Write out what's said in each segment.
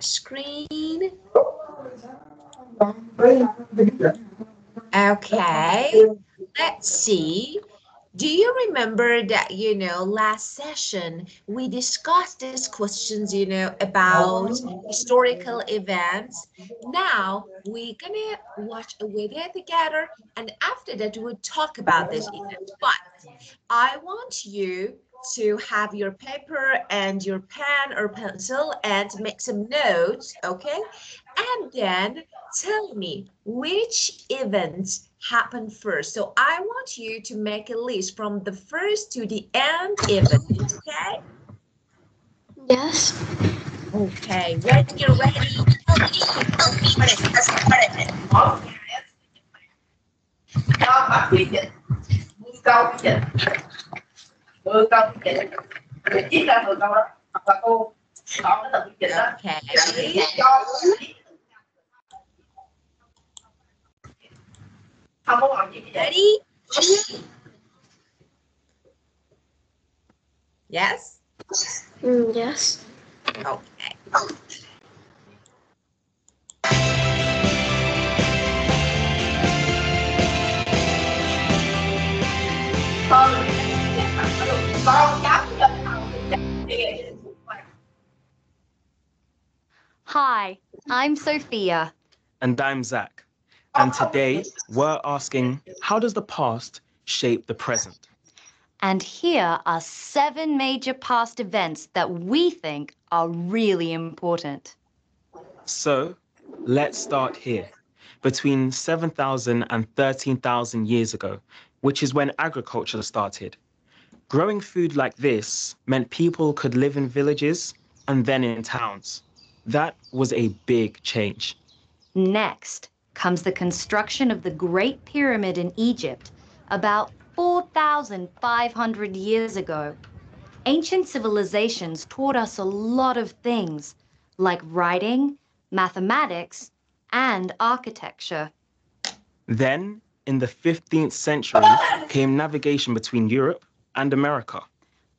screen. Okay, let's see. Do you remember that, last session we discussed these questions, about historical events? Now we're gonna watch a video together, and after that we'll talk about this event. But I want you to have your paper and your pen or pencil and make some notes, okay? And then tell me which events happened first. So I want you to make a list from the first to the end event, okay? Yes. Okay, when you're ready, tell me. Let's start it. Okay. Ready? Yes? Yes. Okay. Hi, I'm Sophia. And I'm Zach. And today we're asking, how does the past shape the present? And here are 7 major past events that we think are really important. So let's start here. Between 7,000 and 13,000 years ago, which is when agriculture started. Growing food like this meant people could live in villages and then in towns. That was a big change. Next comes the construction of the Great Pyramid in Egypt about 4,500 years ago. Ancient civilizations taught us a lot of things, like writing, mathematics, and architecture. Then, in the 15th century, came navigation between Europe and America.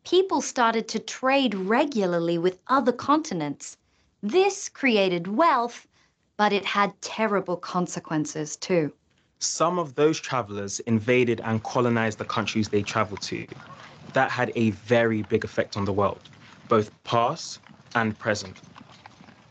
People started to trade regularly with other continents. This created wealth, but it had terrible consequences too. Some of those travelers invaded and colonized the countries they traveled to. That had a very big effect on the world, both past and present.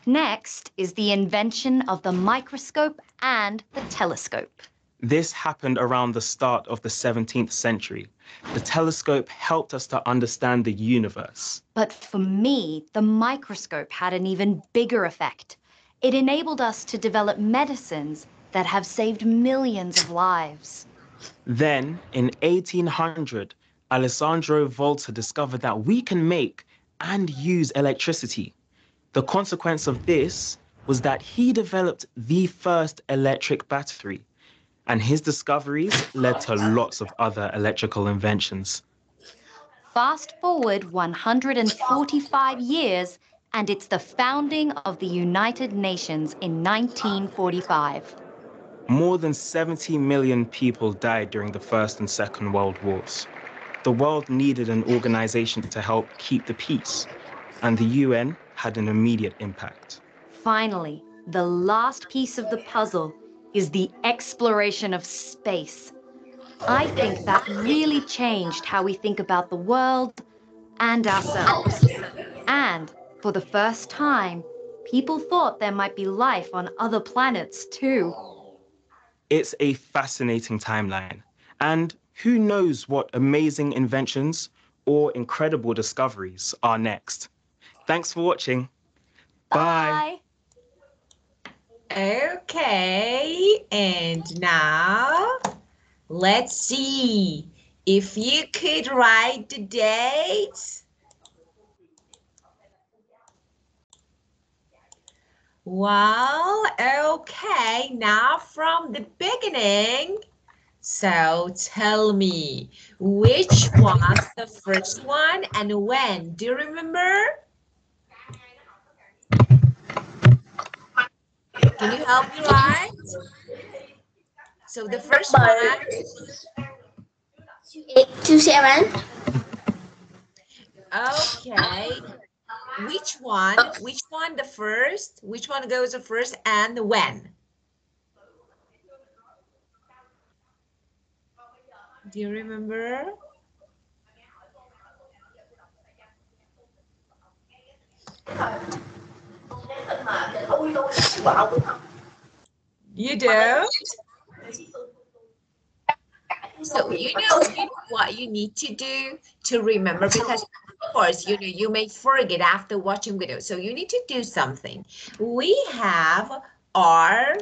Next is the invention of the microscope and the telescope. This happened around the start of the 17th century. The telescope helped us to understand the universe. But for me, the microscope had an even bigger effect. It enabled us to develop medicines that have saved millions of lives. Then, in 1800, Alessandro Volta discovered that we can make and use electricity. The consequence of this was that he developed the first electric battery, and his discoveries led to lots of other electrical inventions. Fast forward 145 years, and it's the founding of the United Nations in 1945. More than 70 million people died during the First and Second World Wars. The world needed an organization to help keep the peace, and the UN had an immediate impact. Finally, the last piece of the puzzle is the exploration of space. I think that really changed how we think about the world and ourselves. And for the first time, people thought there might be life on other planets too. It's a fascinating timeline, and who knows what amazing inventions or incredible discoveries are next. Thanks for watching. Bye. Okay, and now let's see if you could write the dates. Well, okay, now from the beginning. So tell me, which was the first one and when? Do you remember? Can you help me write? So the first one. 27. Okay. Which one? Which one the first? Which one goes the first and when? Do you remember? You don't? So you know what you need to do to remember, because of course, you may forget after watching video. So you need to do something. We have our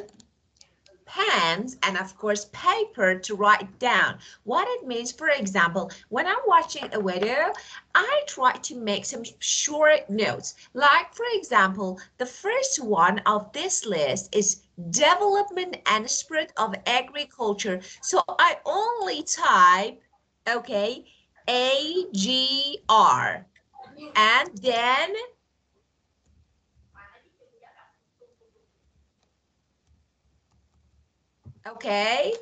pens and of course paper to write down what it means. For example, when I'm watching a video, I try to make some short notes. Like for example, the first one of this list is development and spread of agriculture. So I only type, okay, AGR, and then okay,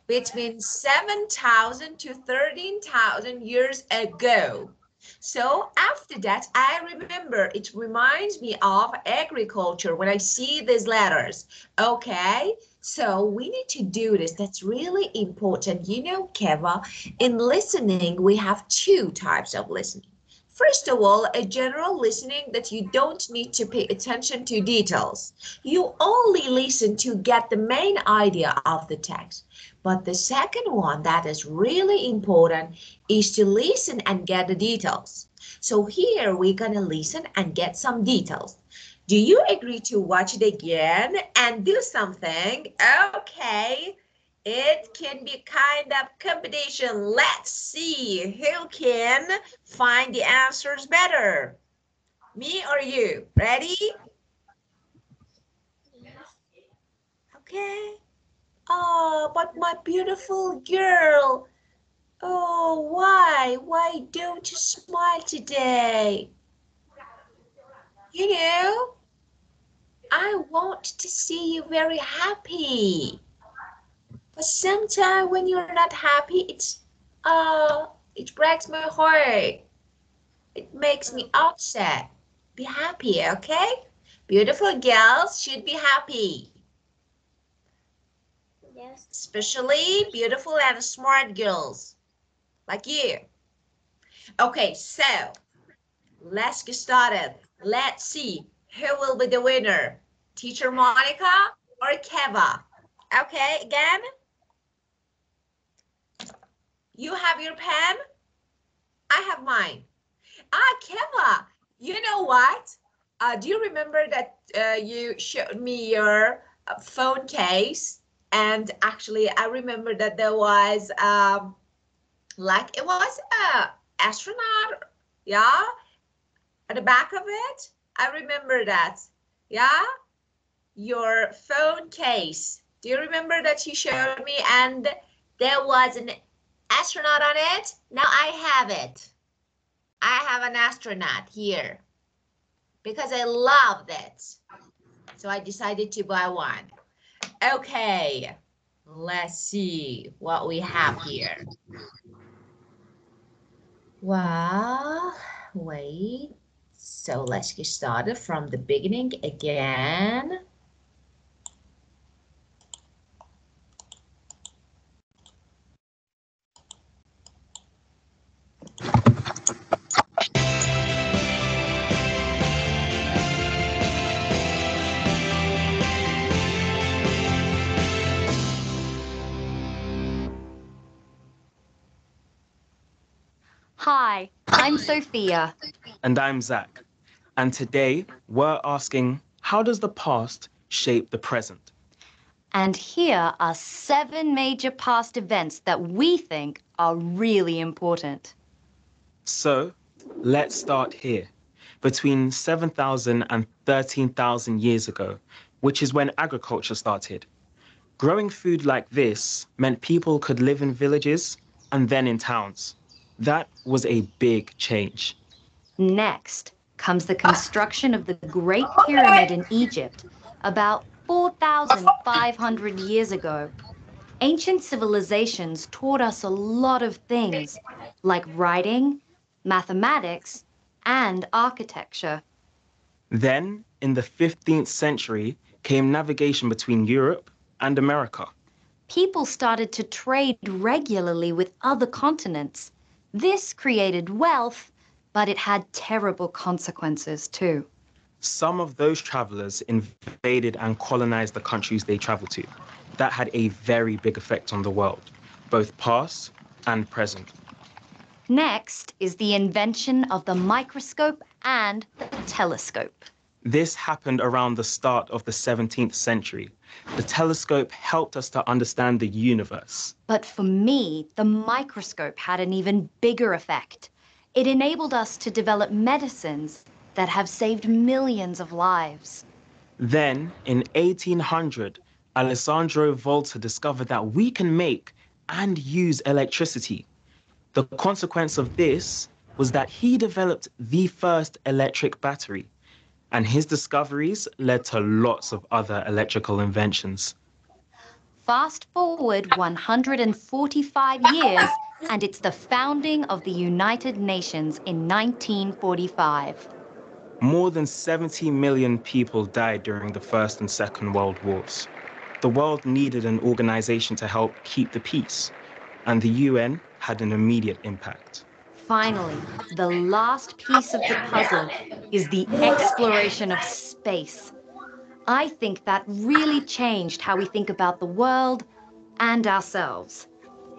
between 7,000 to 13,000 years ago. So after that, I remember, it reminds me of agriculture when I see these letters. Okay, so we need to do this. That's really important. Keva, in listening, we have two types of listening. First of all, a general listening that you don't need to pay attention to details. You only listen to get the main idea of the text. But the second one that is really important is to listen and get the details. So here we're gonna listen and get some details. Do you agree to watch it again and do something? Okay. It can be kind of competition. Let's see who can find the answers better. Me or you? Ready? Okay. Oh, but my beautiful girl. Oh, why? Why don't you smile today? You know, I want to see you very happy. But sometimes when you're not happy, it breaks my heart. It makes me upset. Be happy, okay? Beautiful girls should be happy. Yes. Especially beautiful and smart girls like you. Okay, so let's get started. Let's see who will be the winner. Teacher Monica or Keva? Okay, again, you have your pen. I have mine. Keva, you know what? Do you remember that you showed me your phone case? And actually, I remember that there was like it was a astronaut, yeah, at the back of it. I remember that. Yeah, your phone case. Do you remember that you showed me and there was an astronaut on it? Now I have it. I have an astronaut here because I loved it. So I decided to buy one. Okay, let's see what we have here. Well, wait. So let's get started from the beginning again. Hi, I'm Sophia. And I'm Zach. And today we're asking, how does the past shape the present? And here are 7 major past events that we think are really important. So let's start here. Between 7,000 and 13,000 years ago, which is when agriculture started. Growing food like this meant people could live in villages and then in towns. That was a big change. Next comes the construction of the Great Pyramid in Egypt about 4,500 years ago. Ancient civilizations taught us a lot of things, like writing, mathematics, and architecture. Then, in the 15th century, came navigation between Europe and America. People started to trade regularly with other continents. This created wealth, but it had terrible consequences too. Some of those travelers invaded and colonized the countries they traveled to. That had a very big effect on the world, both past and present. Next is the invention of the microscope and the telescope. This happened around the start of the 17th century. The telescope helped us to understand the universe. But for me, the microscope had an even bigger effect. It enabled us to develop medicines that have saved millions of lives. Then, in 1800, Alessandro Volta discovered that we can make and use electricity. The consequence of this was that he developed the first electric battery, and his discoveries led to lots of other electrical inventions. Fast forward 145 years, and it's the founding of the United Nations in 1945. More than 70 million people died during the First and Second World Wars. The world needed an organization to help keep the peace, and the UN had an immediate impact. Finally, the last piece of the puzzle is the exploration of space. I think that really changed how we think about the world and ourselves.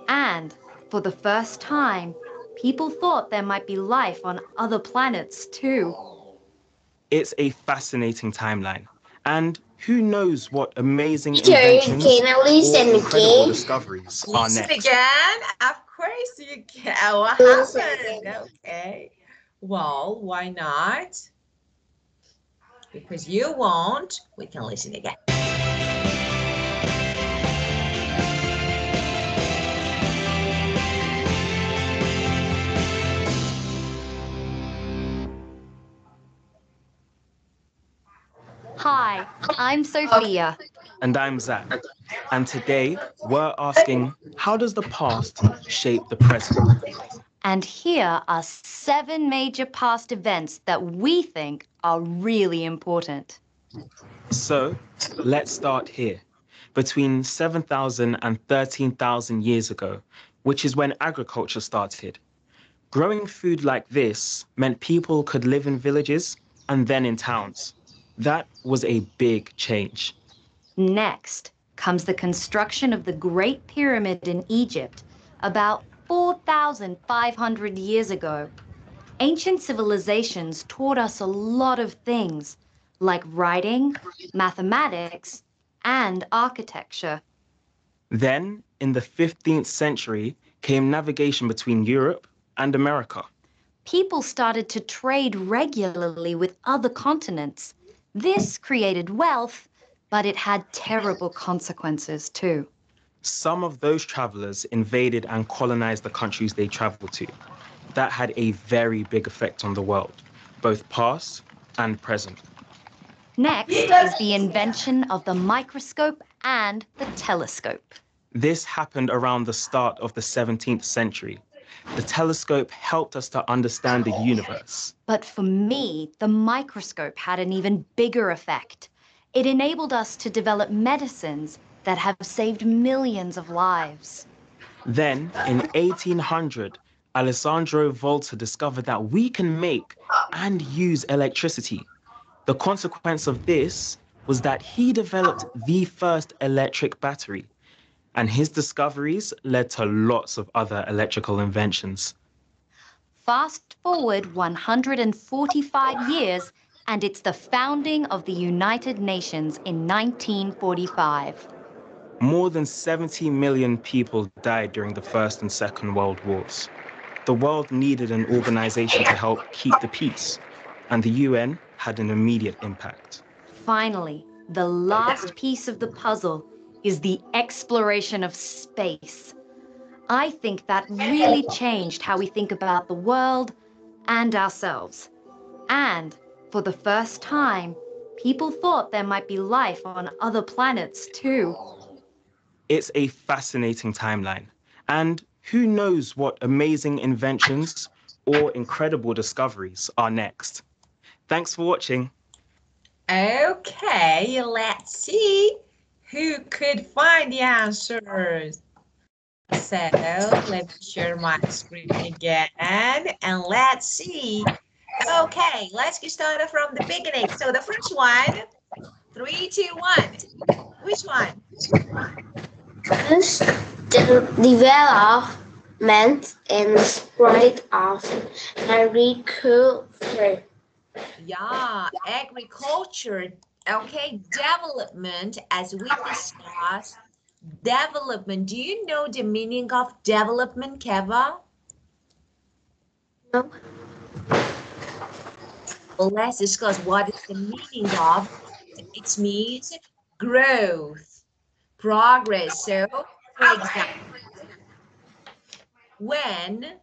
And for the first time, people thought there might be life on other planets too. It's a fascinating timeline, and who knows what amazing Teacher, inventions can I or listen incredible again? discoveries are Listen next. again? Of course you can. What Listen happened? again. Okay. Well, why not? Because you won't, we can listen again. Hi, I'm Sophia. And I'm Zach, and today we're asking, how does the past shape the present? And here are 7 major past events that we think are really important. So let's start here. Between 7,000 and 13,000 years ago, which is when agriculture started, growing food like this meant people could live in villages and then in towns. That was a big change. Next comes the construction of the Great Pyramid in Egypt about 4,500 years ago. Ancient civilizations taught us a lot of things, like writing, mathematics, and architecture. Then, in the 15th century, came navigation between Europe and America. People started to trade regularly with other continents. This created wealth, but it had terrible consequences too. Some of those travelers invaded and colonized the countries they traveled to. That had a very big effect on the world, both past and present. Next is the invention of the microscope and the telescope. This happened around the start of the 17th century. The telescope helped us to understand the universe. But for me, the microscope had an even bigger effect. It enabled us to develop medicines that have saved millions of lives. Then, in 1800, Alessandro Volta discovered that we can make and use electricity. The consequence of this was that he developed the first electric battery, and his discoveries led to lots of other electrical inventions. Fast forward 145 years, and it's the founding of the United Nations in 1945. More than 70 million people died during the First and Second World Wars. The world needed an organization to help keep the peace, and the UN had an immediate impact. Finally, the last piece of the puzzle is the exploration of space. I think that really changed how we think about the world and ourselves. And for the first time, people thought there might be life on other planets too. It's a fascinating timeline, and who knows what amazing inventions or incredible discoveries are next. Thanks for watching. Okay, let's see who could find the answers. So let me share my screen again and let's see. Okay, let's get started from the beginning. So the first one, 3, 2, 1. Which one? First, the development and spread of agriculture. Yeah, agriculture. Okay, development, as we discussed, development. Do you know the meaning of development, Keva? No, Well, let's discuss what is the meaning of. It means growth, progress. So, for example, when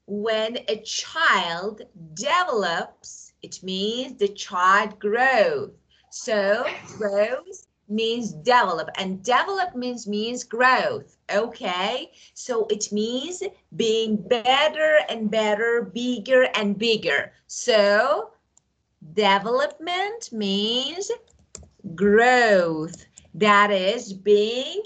when a child develops, it means the child grows. So growth means develop, and develop means growth. Okay, so it means being better and better, bigger and bigger. So development means growth. That is being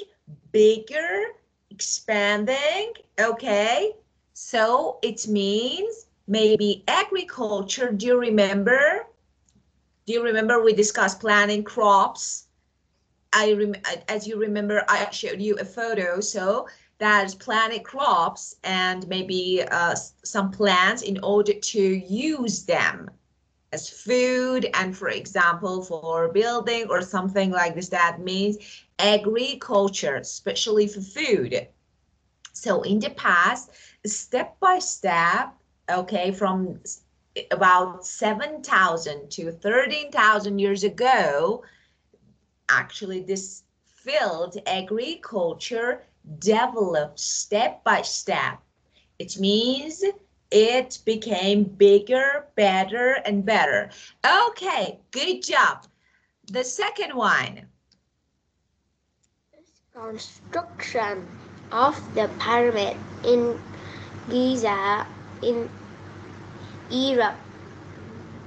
bigger, expanding. Okay, so it means maybe agriculture. Do you remember? Do you remember we discussed planting crops? As you remember, I showed you a photo. So that's planting crops and maybe some plants in order to use them as food and, for example, for building or something like this. That means agriculture, especially for food. So in the past, step by step, okay, from about 7,000 to 13,000 years ago, actually this field, agriculture, developed step by step. It means it became bigger, better, and better. Okay, good job. The second one. construction of the pyramid in Giza in Europe.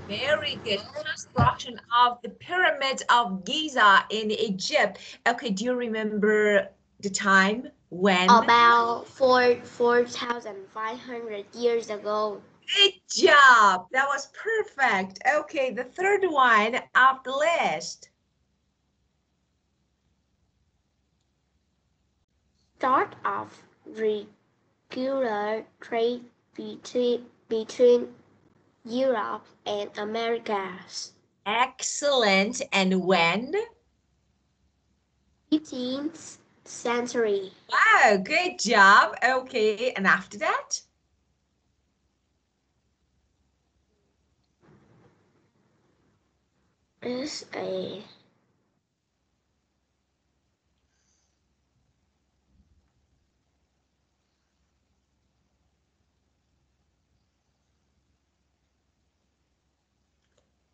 Very good. Construction of the pyramids of Giza in Egypt. Okay, do you remember the time when? About 4,500 years ago. Good job. That was perfect. Okay, the third one off the list. Start of regular trade between Europe and Americas. Excellent. And when? 15th century. Wow, good job. Okay, and after that? Is a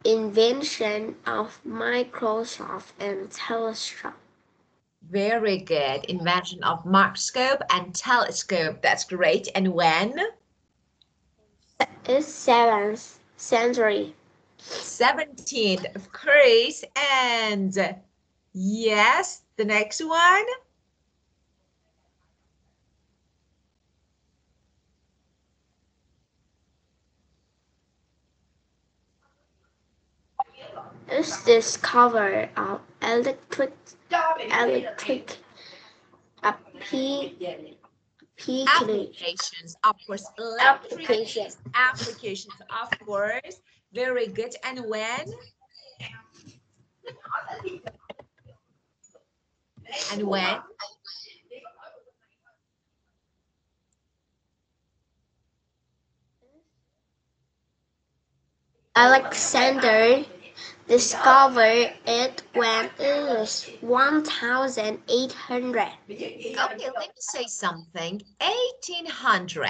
invention of Microsoft and telescope. Very good. Invention of microscope and telescope. That's great. And when? Is 7th century. 17th, of course. And yes, the next one. Is discovery of electric application. Applications, of course. Electric Application. means applications, of course. Very good. And when? And when? Alexander discovered it when it was 1,800. Okay, let me say something. 1800.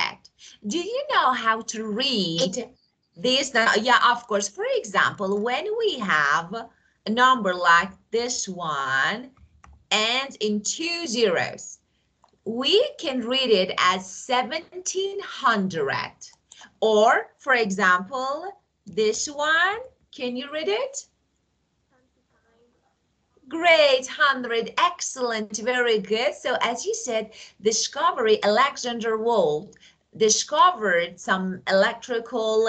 Do you know how to read this? Now, yeah, of course. For example, when we have a number like this one and in 2 zeros, we can read it as 1700. Or, for example, this one, can you read it? Great, 100. Excellent. Very good. So as you said, discovery, Alexander Walt discovered some electrical,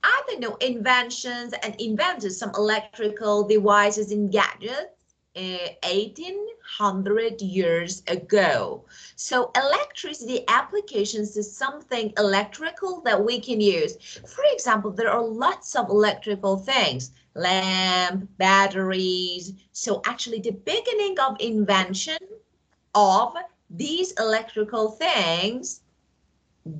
I don't know, inventions and invented some electrical devices and gadgets 1800 years ago. So electricity applications is something electrical that we can use. For example, there are lots of electrical things, lamp, batteries. So actually the beginning of invention of these electrical things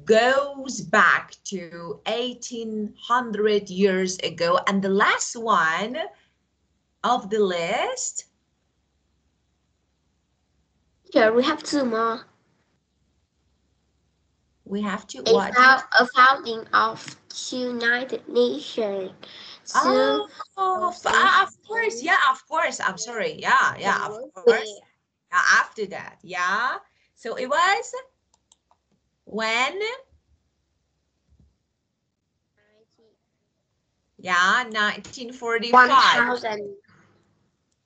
goes back to 1800 years ago. And the last one of the list, Here we have two more. we have to A, what? a founding of United Nations. Two, Oh, of course. Yeah, of course. I'm sorry. Yeah, of course. Yeah, after that. Yeah. So it was when? Yeah, 1945. 1000.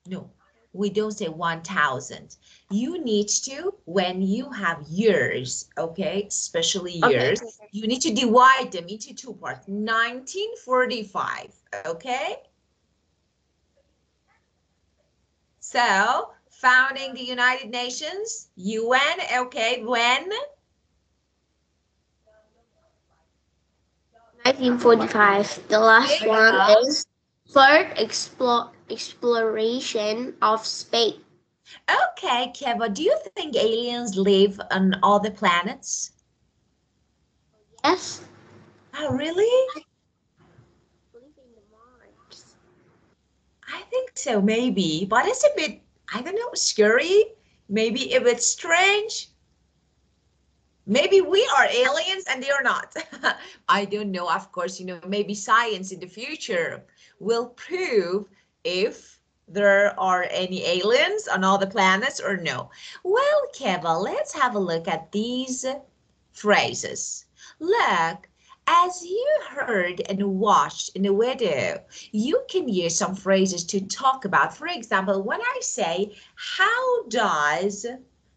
No, we don't say 1000. You need to, when you have years, okay, especially Okay. years, you need to divide them into two parts. 1945, okay? So, founding the United Nations, UN, okay, when? 1945. The last Okay, one is third exploration of space. okay, Keva, do you think aliens live on other planets? Yes. Oh, really? Live in the Mars. I think so, maybe, but it's a bit, I don't know, scary, maybe a bit strange. Maybe we are aliens and they are not. I don't know. Of course, maybe science in the future will prove if there are any aliens on all the planets or no. Well, Keva, let's have a look at these phrases. Look, as you heard and watched in the video, you can use some phrases to talk about. For example, when I say, how does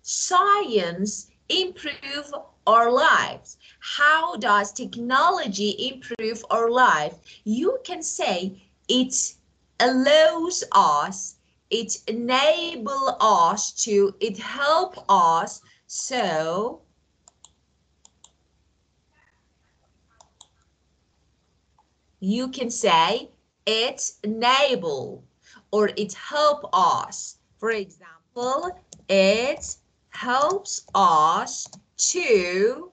science improve our lives? How does technology improve our life? You can say it allows us, it enable us to, it help us. So you can say it enable or it help us. For example, it helps us to,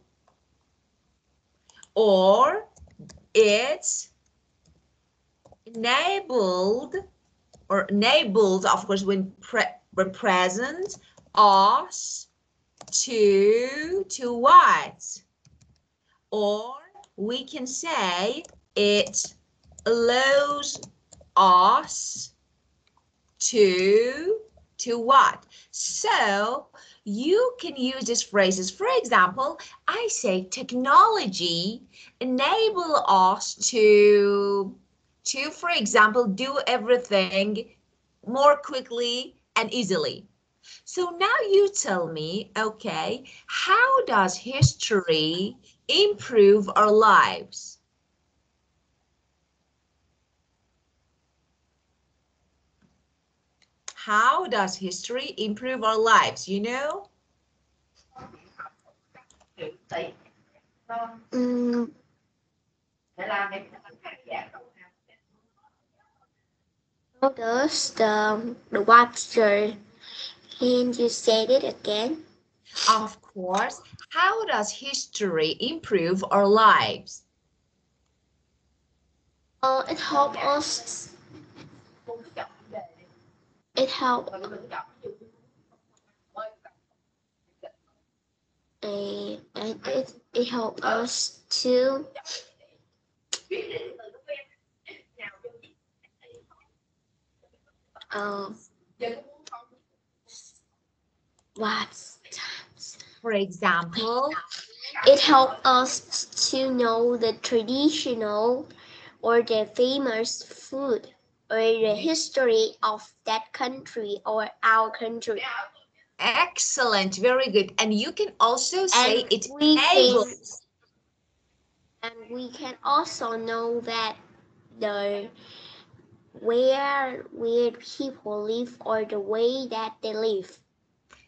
or it enabled, or enabled, of course, when present, us to what? Or we can say it allows us to what? So you can use these phrases. For example, I say technology enable us to, for example, do everything more quickly and easily. So now you tell me, okay, how does history improve our lives? How does history improve our lives? Mm, how does the water? Can you say it again? Of course. How does history improve our lives? It help us. It help. It help us to uh what? For example, It help us to know the traditional or the famous food. or the history of that country or our country. Excellent, very good. And you can also And say it we can enables. and we can also know that the where people live or the way that they live.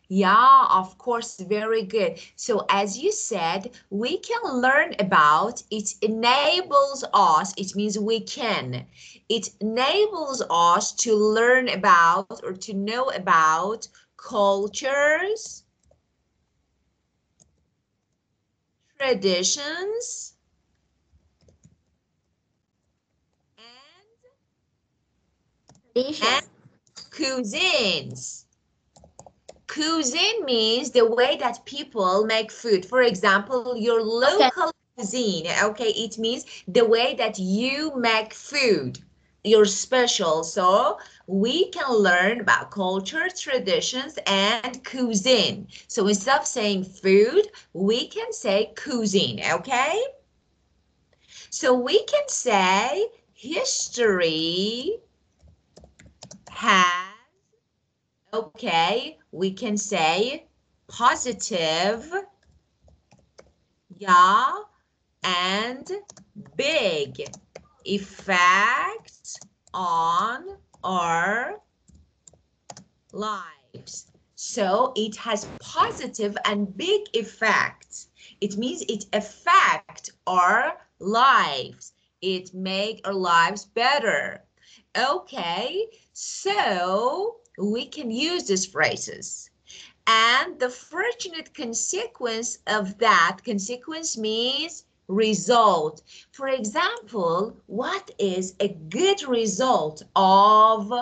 Yeah, of course, very good. So as you said, we can learn about, it enables us, it means we can. It enables us to learn about or to know about cultures, traditions, Tradition. and cuisines. Cuisine means the way that people make food. For example, your Okay. local cuisine, okay, it means the way that you make food. You're special. So we can learn about culture, traditions, and cuisine. So instead of saying food, we can say cuisine, okay? So we can say history has, okay, we can say positive, yeah, and big effects on our lives. So it has positive and big effects. It means it affects our lives. It make our lives better. Okay, so we can use these phrases. And the fortunate consequence of that, consequence means result. For example, what is a good result of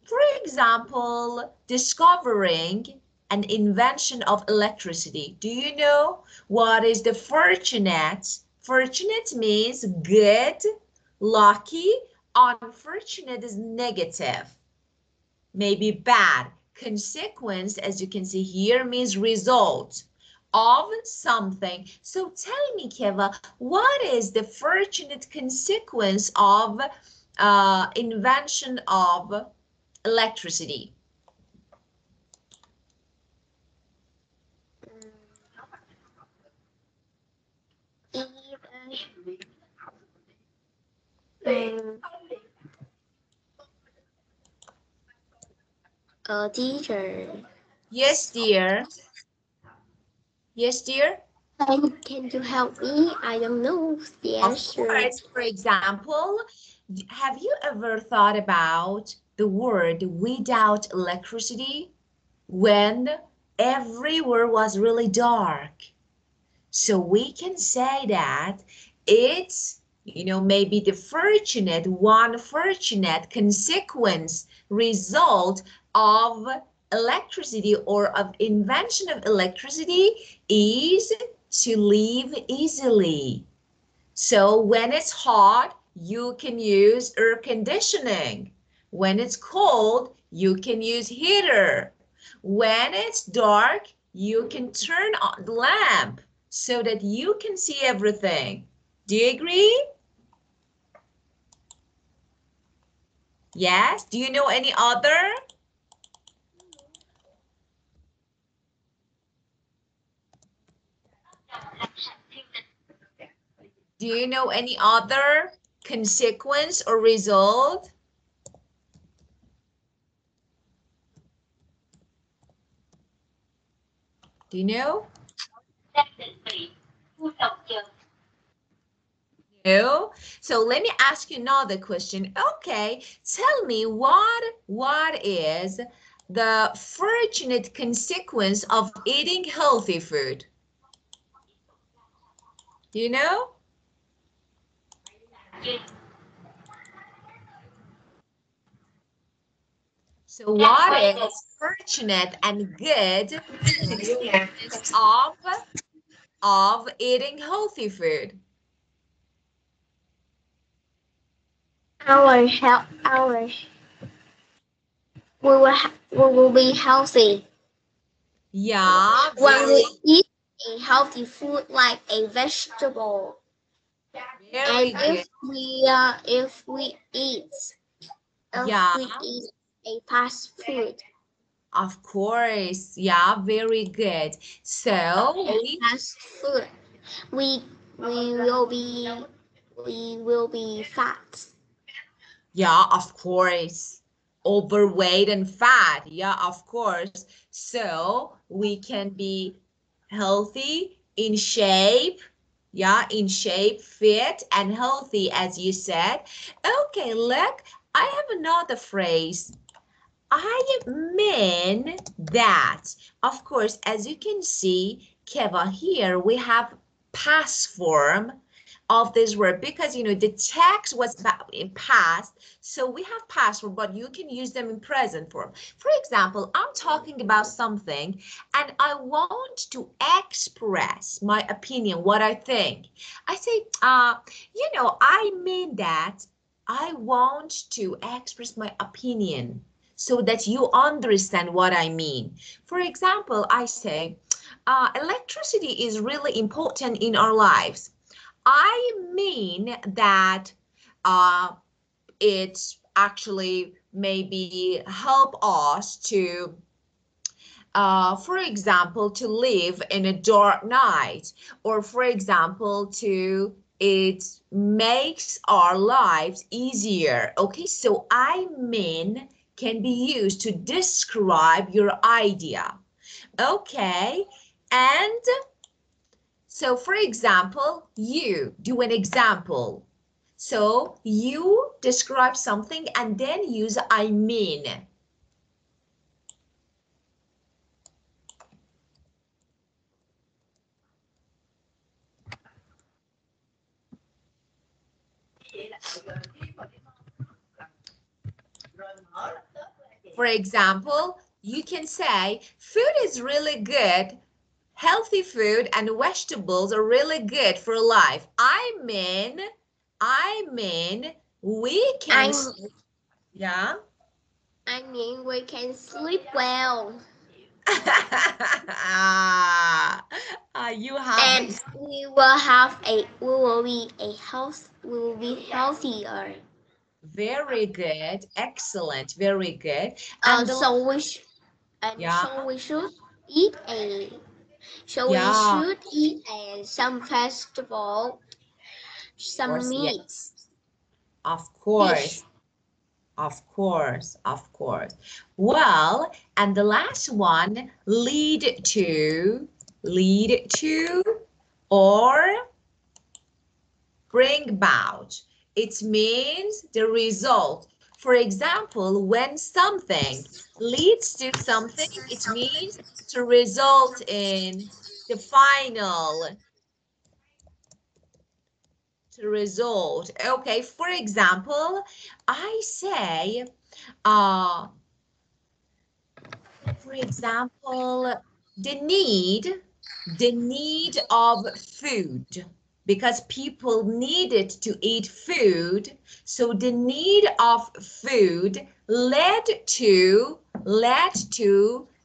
for example, discovering an invention of electricity? Do you know what is the fortunate? Fortunate means good, lucky. Unfortunate is negative, maybe bad. Consequence, as you can see here, means result of something. So tell me, Keva, what is the fortunate consequence of invention of electricity? Um, a teacher. Yes, dear. Yes, dear. Can you help me? I don't know the Of answer. course, for example, have you ever thought about the word without electricity when everywhere was really dark? So we can say that it's, maybe the fortunate, one fortunate consequence, result of electricity or of invention of electricity is to live easily. So when it's hot, you can use air conditioning. When it's cold, you can use heater. When it's dark, you can turn on the lamp so that you can see everything. Do you agree? Yes. Do you know any other? Do you know any other consequence or result? Do you know? No. So let me ask you another question. Okay, tell me what is the fortunate consequence of eating healthy food? Do you know? So what is fortunate and good consequence of eating healthy food? Our health, we will be healthy Yeah, when we very eat a healthy food like a vegetable. Very And good. if we eat Yeah, a fast food, of course. Yeah, very good. So a we, fast food, we we will be we will be fat. yeah, of course. Overweight and fat. Yeah, of course. So we can be healthy, in shape. Yeah, in shape, fit, and healthy, as you said. Okay, look, I have another phrase. I mean that. Of course, as you can see, Keva, here we have past form of this word because the text was in past, so we have past form, but you can use them in present form. For example, I'm talking about something and I want to express my opinion, what I think. I say, I mean that I want to express my opinion so that you understand what I mean. For example, I say, electricity is really important in our lives. I mean that uh, it actually maybe help us to, for example, to live in a dark night, or for example, to it makes our lives easier. Okay, so I mean can be used to describe your idea. Okay, and so for example, you do an example. So you describe something and then use I mean. For example, you can say food is really good. Healthy food and vegetables are really good for life. I mean, we can, I yeah. I mean we can sleep well, You have and we will be healthier. very good, excellent, very good. And the, So yeah, we should eat a yeah, some vegetable, of some course, meat, yes, of fish. course. Of course, of course. Well, and the last one, lead to, or bring about. It means the result. For example, when something leads to something, it means to result in the final, to result. Okay, for example, I say, uh, for example, the need, the need of food, because people needed to eat food. So the need of food led to,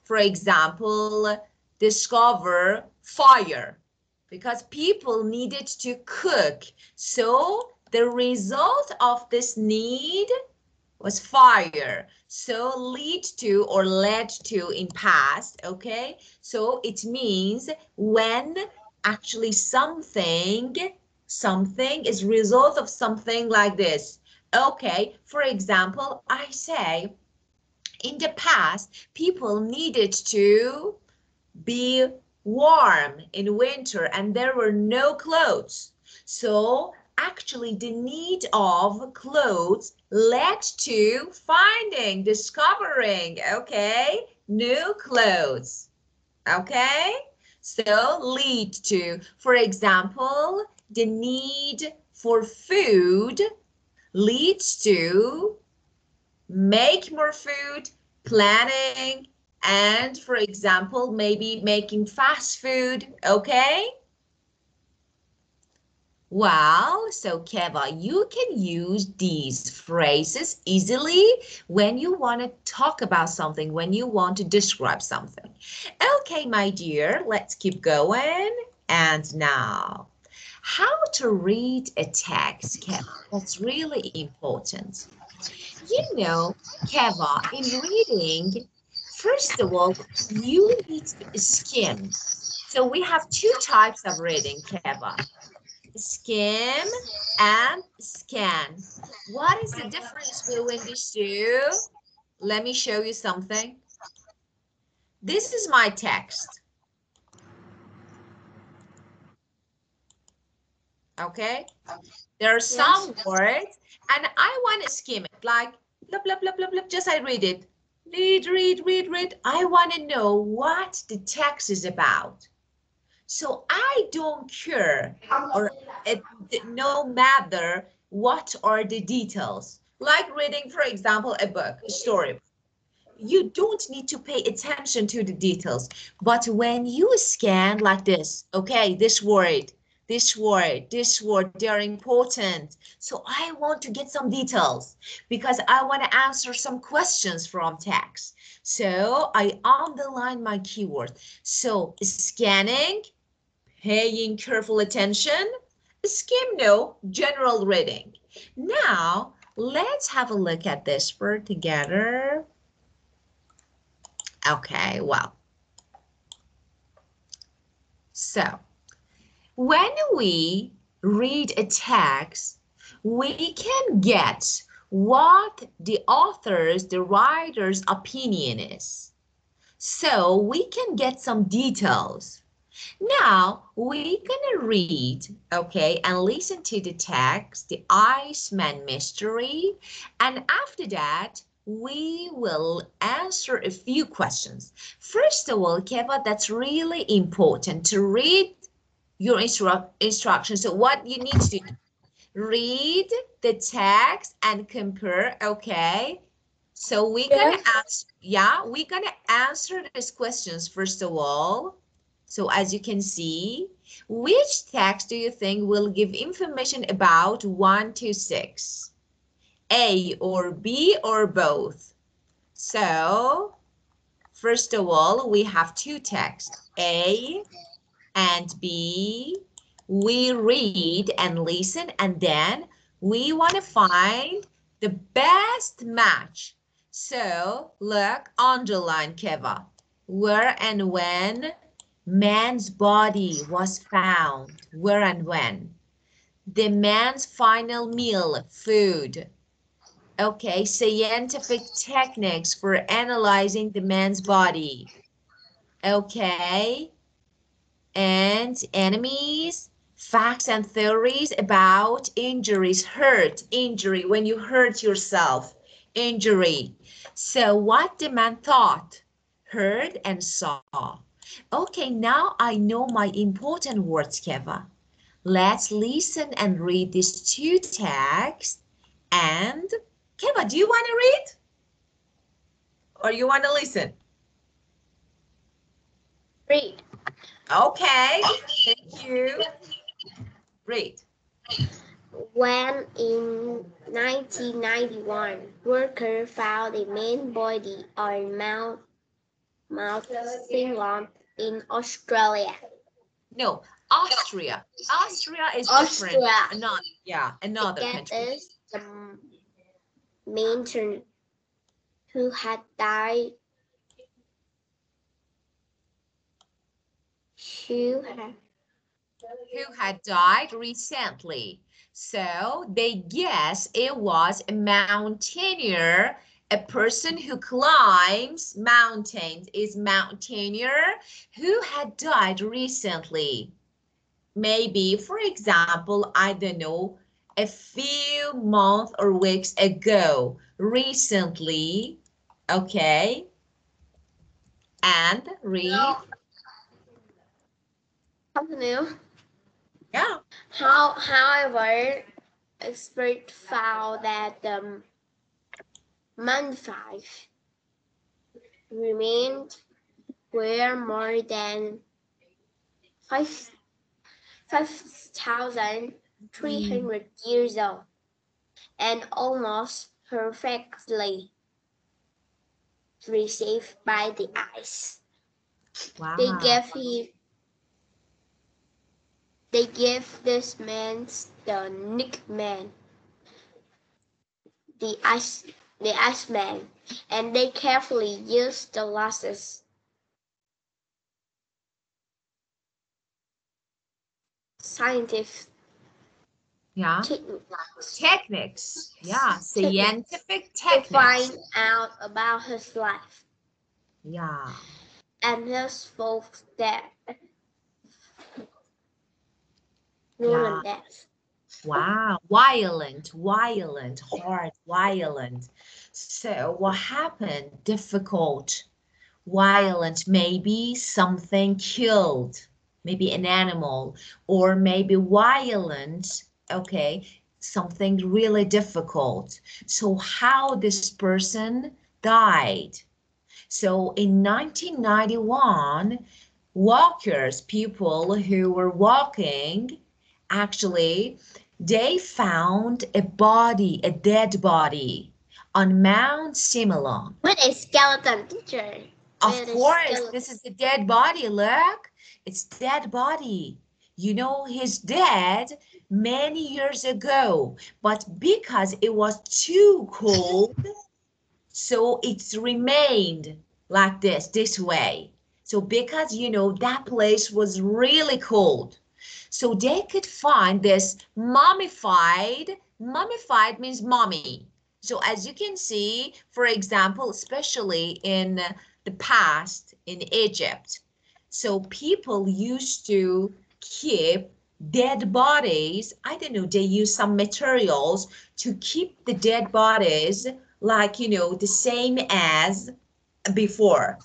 for example, discover fire because people needed to cook. So the result of this need was fire. So lead to or led to in past, okay? So it means when actually something is result of something like this. Okay, for example, I say in the past, people needed to be warm in winter and there were no clothes. So actually the need of clothes led to finding, discovering, okay, new clothes. Okay? So lead to, for example, the need for food leads to make more food, planning, and for example, maybe making fast food, okay? Well, so Keva, you can use these phrases easily when you want to talk about something, when you want to describe something. Okay, my dear, let's keep going. And now, How to read a text, Keva. That's really important. You know, Keva, in reading, first of all, you need to skim. So we have two types of reading, Keva. Skim and scan. What is the difference between these two? Let me show you something. This is my text. Okay? There are Yes. some words and I want to skim it like blah, blah, blah, blah, blah. Just I read it. Read, read, read, read. I want to know what the text is about. So I don't care or it, no matter what are the details. Like reading, for example, a book, a story. You don't need to pay attention to the details. But when you scan like this, okay, this word, they are important. So I want to get some details because I want to answer some questions from text. So I underline my keyword. So scanning, paying careful attention, skim, no, general reading. Now, let's have a look at this word together. Okay, well, so when we read a text, we can get what the author's, the writer's opinion is. So we can get some details. Now we're gonna read, okay, and listen to the text, the Iceman mystery, and after that, we will answer a few questions. First of all, Keva, that's really important to read your instructions. So what you need to do, read the text and compare, okay? So we're gonna Yes. answer, yeah, we're gonna answer these questions first of all. So as you can see, which text do you think will give information about 1 to 6? A or B or both? So first of all, we have two texts, A and B. We read and listen, and then we want to find the best match. So look, underline, Keva. Where and when man's body was found. Where and when. The man's final meal, food. Okay, scientific techniques for analyzing the man's body. Okay, and enemies, facts and theories about injuries, hurt, injury, when you hurt yourself, injury. So what the man thought, heard, and saw. Okay, now I know my important words, Keva. Let's listen and read these two texts. And Keva, do you want to read or you want to listen? Read. Okay, thank you. Read. When in 1991, workers found a man's body on Mount Singlon in Australia. No, Austria. Austria is different. Austria. Another, yeah, another That country. is the matron who had died. Who had Who had died recently. So they guess it was a mountaineer, a person who climbs mountains is mountaineer who had died recently. Maybe, for example, I don't know, a few months or weeks ago, recently, okay, and read, something new. yeah, However, experts found that the manfive remained were more than 5,300 years old and almost perfectly received by the ice. They wow, gave him They gave this man the nickname the ice the Iceman, and they carefully used the latest scientific Yeah. techniques Techniques. Yeah. Scientific to find techniques. out about his life Yeah. and his folks death, Yeah. rolling death. Wow. Violent, violent, hard, violent. So what happened? Difficult, violent, maybe something killed, maybe an animal, or maybe violent, okay, something really difficult. So how this person died. So in 1991, walkers, people who were walking, actually, they found a body, a dead body on Mount Similon. With a skeleton teacher. Of With a course, skeleton. this is the dead body. Look, it's dead body. You know, he's dead many years ago, but because it was too cold, so it's remained like this way. So because, you know, that place was really cold, so they could find this mummified means mummy. So as you can see, for example, especially in the past in Egypt, so people used to keep dead bodies. I don't know, they use some materials to keep the dead bodies like, you know, the same as before.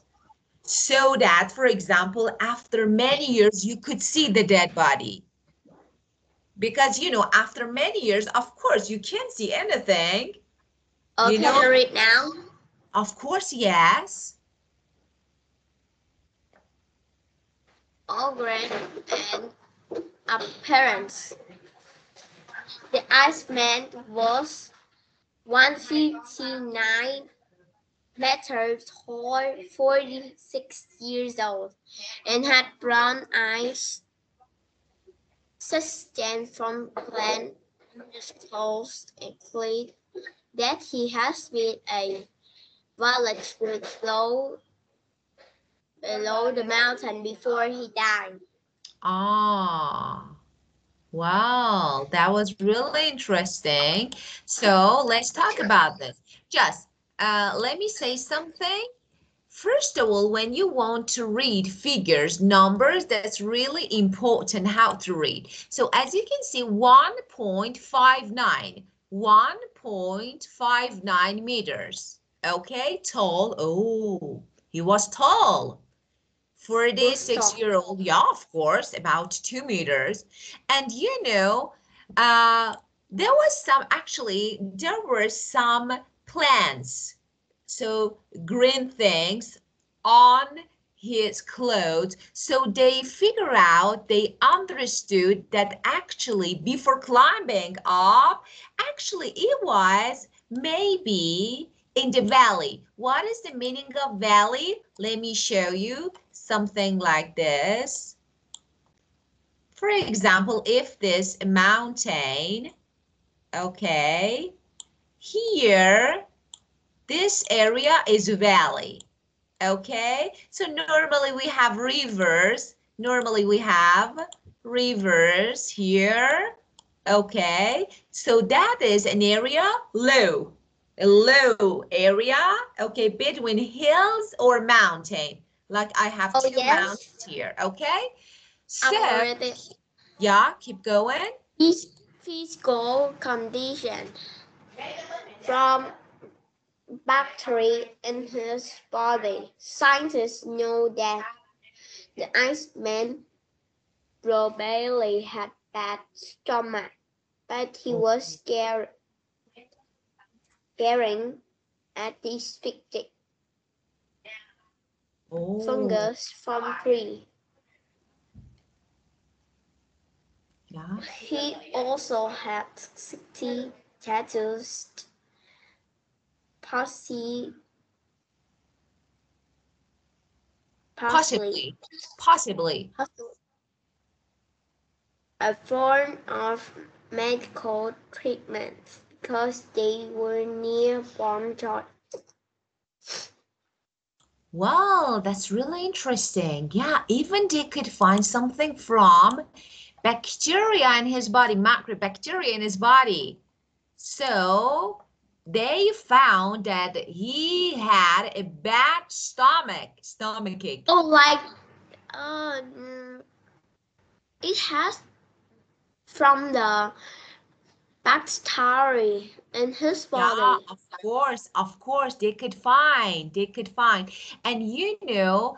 So that, for example, after many years, you could see the dead body. Because, you know, after many years, of course, you can't see anything. Oh, You can know, I read now? of course, yes. All grand and appearance. The Iceman was 159 meters tall, 46 years old, and had brown eyes, sustained from plant disclosed and clear that he has been a village below the mountain before he died. Ah, wow, that was really interesting. So let's talk about this. Just let me say something. First of all, when you want to read figures, numbers, that's really important how to read. So as you can see, 1.59, 1.59 meters. Okay, tall. Oh, he was tall. Gustav. 46-year-old, yeah, of course, about 2 meters. And you know, there was some, actually, there were some plants, so green things on his clothes. So they figure out, they understood that actually before climbing up, actually it was maybe in the valley. What is the meaning of valley? Let me show you something like this. For example, if this mountain, okay, here, this area is valley. Okay, so normally we have rivers. Normally we have rivers here. Okay, so that is an area low, a low area, okay, between hills or mountain. Like I have Oh, two yes, mountains here, okay? I've So, read it. yeah, keep going. His physical condition from bacteria in his body. Scientists know that the Iceman probably had bad stomach, but he Oh, was scaring at the asphyxic oh, fungus from tree. yeah, He also had 60 tattoos, possibly, possibly, possibly, possibly. a form of medical treatment because they were near bomb drops. Wow, that's really interesting. Yeah, even they could find something from bacteria in his body, microbacteria in his body. So they found that he had a bad stomachache. Oh, like uh, mm, it has from the bacteria in his Yeah, body. of course, they could find. And you know,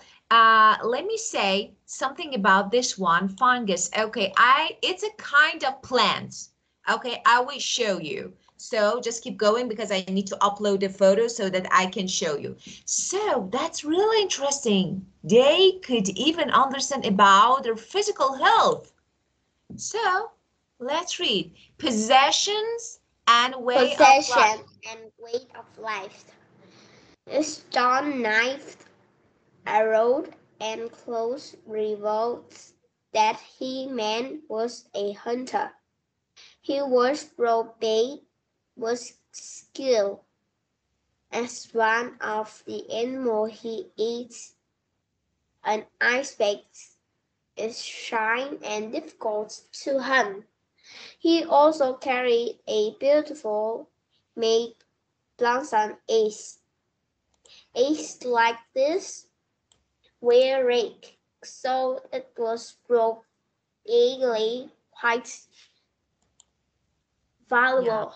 let me say something about this one, fungus. Okay, it's a kind of plant. Okay, I will show you. So just keep going because I need to upload the photo so that I can show you. So that's really interesting. They could even understand about their physical health. So let's read possessions and way of life. Possession and weight of life. A stone knife, arrow, and close revolts that he man was a hunter. He was probate, was skilled as one of the animals he eats. An iceberg is shy and difficult to hunt. He also carried a beautiful made blossom ace. Ace like this were rare, so it was probably quite Yeah, valuable.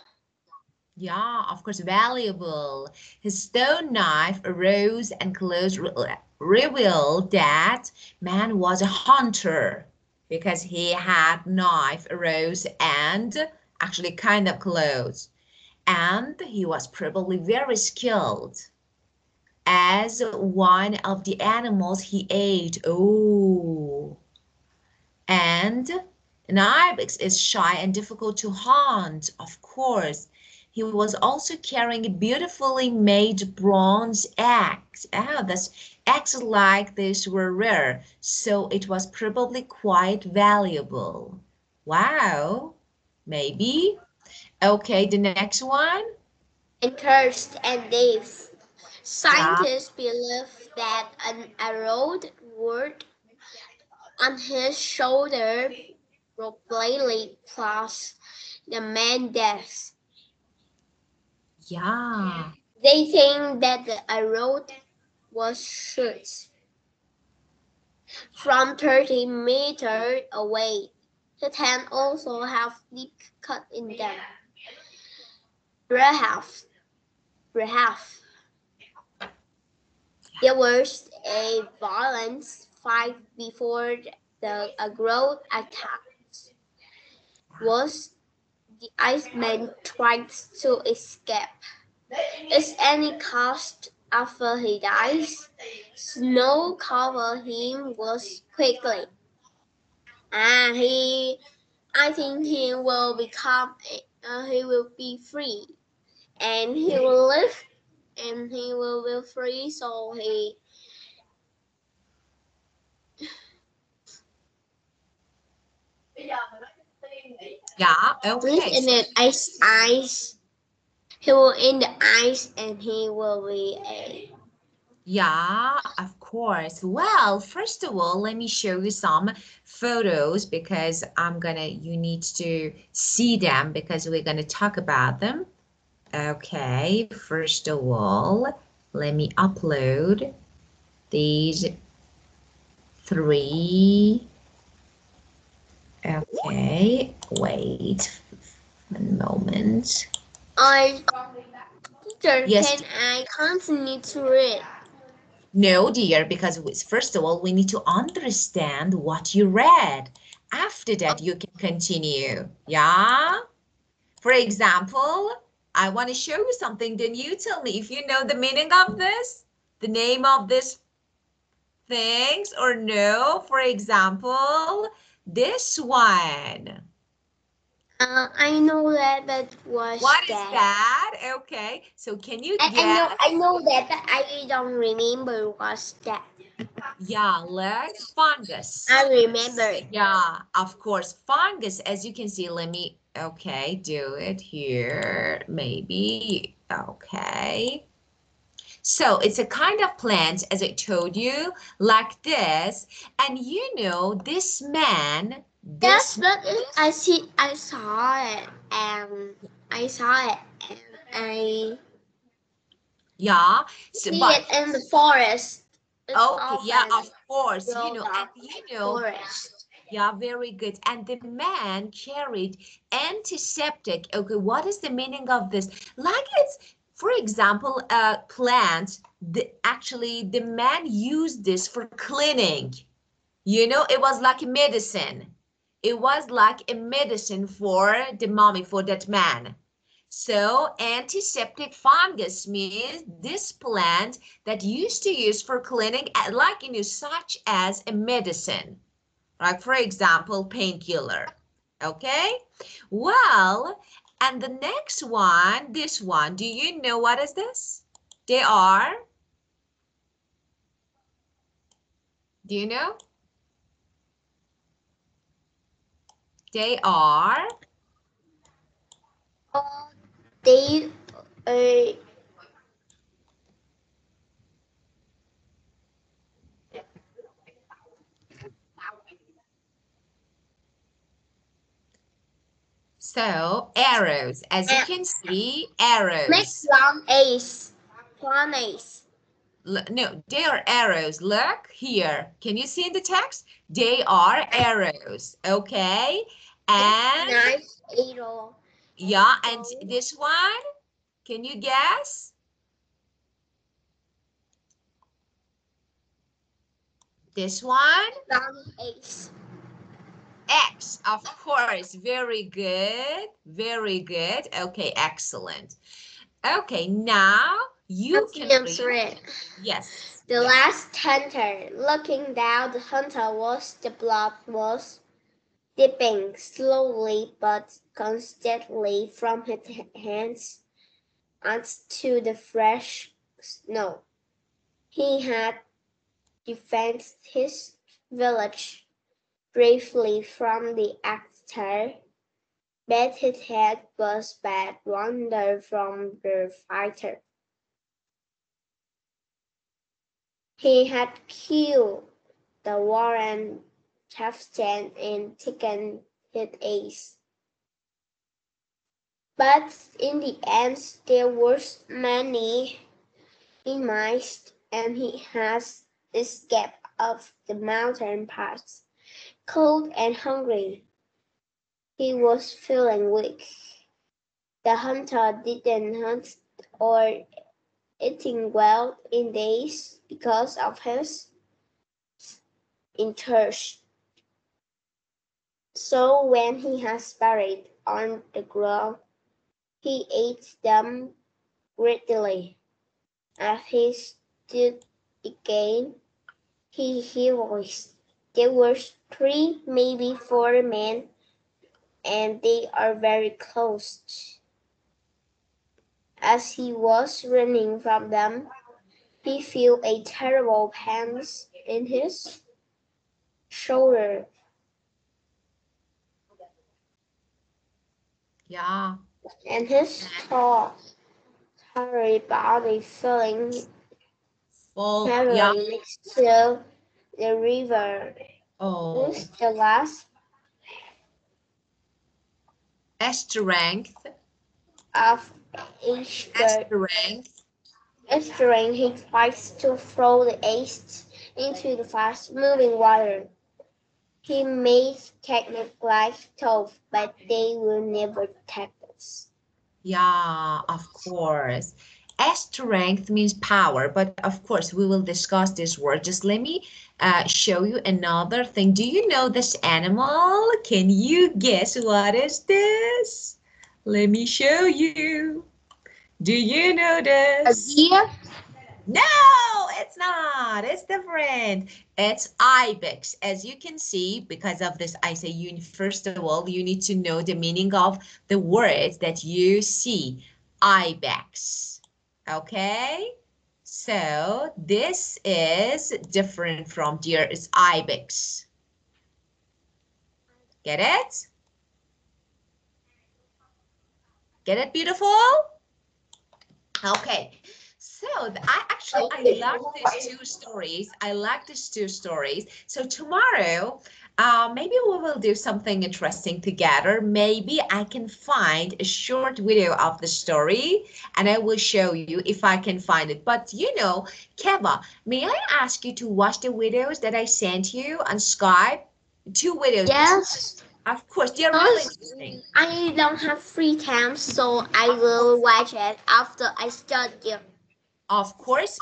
yeah, of course, valuable. His stone knife arose and close revealed that man was a hunter because he had knife, arrows, and actually kind of clothes. And he was probably very skilled as one of the animals he ate. Oh, and an ibex is shy and difficult to hunt, of course. He was also carrying a beautifully made bronze axe. Ah, that's axes like this were rare, so it was probably quite valuable. Wow, maybe. Okay, the next one. And cursed and Dave. Yeah, Scientists believe that an arrow wound on his shoulder probably caused the man's death. yeah, They think that the arrow was shot from 30 meters away. The ten also have deep cut in them. Perhaps, perhaps there was a violent fight before the agro attack was the Iceman tried to escape. Is any cost after he dies? Snow covered him was quickly, and I think he will he will be free, and he will live, and he will be free. So he yeah. live Okay, in so the ice. He will in the ice, and he will be a. yeah, of course. Well, first of all, let me show you some photos because you need to see them because we're gonna talk about them. Okay, first of all, let me upload these three. Okay, wait a moment. I teacher, Yes, can I continue to read? no, dear, because first of all, we need to understand what you read. After that, you can continue. Yeah? For example, I want to show you something. Then you tell me if you know the meaning of this, the name of this things, or no. For example, this one. I know that, but was What is that? that? Okay, so can you guess? I know that, but I don't remember what's that. Yeah, look, fungus. I remember. Yeah, of course, fungus, as you can see, let me, okay, do it here, maybe, okay. So it's a kind of plant, as I told you, like this. And you know, this man, Yes, this, but I saw it, and I saw it, and I yeah, so, see but, it in the forest. It's okay, yeah, often of course, you grown know, and up you in know, forest. yeah, very good. And the man carried antiseptic. Okay, what is the meaning of this? Like it's, for example, a plant, actually the man used this for cleaning. You know, it was like a medicine. It was like a medicine for the mommy, for that man. So antiseptic fungus means this plant that used to use for cleaning, like you know, such as a medicine. Like for example, painkiller. Okay? Well, and the next one, this one, do you know what is this? They are, do you know? They are, Oh, they uh, so arrows. As you and can see, next arrows. one is one ace. No, they are arrows. Look here. Can you see in the text? They are arrows. Okay? And Nice arrow. yeah, and So this one, can you guess? This one? one ace. X, of course. Very good. Very good. Okay, excellent. Okay, now you can Seems read. red. Yes, The yes. last hunter. Looking down, the hunter was the blood was dipping slowly but constantly from his hands onto the fresh snow. He had defended his village bravely from the actor, but his head was bad wonder from the fighter. He had killed the Warren chieftain and taken his ace. But in the end, there was many enemies, and he has escaped of the mountain pass. Cold and hungry, he was feeling weak. The hunter didn't hunt or eating well in days because of his interest. So when he has buried on the ground, he ate them greedily. As he stood again, he voiced, there were three, maybe four men, and they are very close. As he was running from them, he felt a terrible pain in his shoulder, Yeah. and his tall, hairy body feeling Full. Yeah. heavily next to the river. Oh, With the last strength. of each bird Strength. entering, he tries to throw the ace into the fast-moving water. He made techniques like tough, but they will never take us. Yeah, of course. Strength means power, but of course we will discuss this word. Just let me show you another thing. Do you know this animal? Can you guess what is this? Let me show you. Do you know A this? deer? No, it's not. It's different. It's ibex. As you can see, because of this, I say you first of all, you need to know the meaning of the words that you see. Ibex. Okay? So this is different from deer. It's ibex. Get it? Get it, beautiful? Okay, so I love these two stories. I like these two stories. So tomorrow, maybe we will do something interesting together. Maybe I can find a short video of the story and I will show you if I can find it. But you know, Keva, may I ask you to watch the videos that I sent you on Skype? Two videos. Yes. Of course, they're really Because interesting. I don't have free time, so I will watch it after I study. Of course,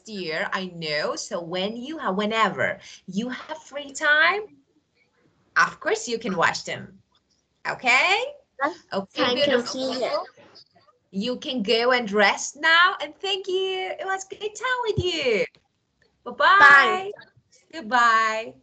dear, I know. So whenever you have free time, of course you can watch them. Okay? Okay, Time beautiful continue. people. You can go and rest now. And thank you. It was good time with you. Bye. Bye-bye. Goodbye.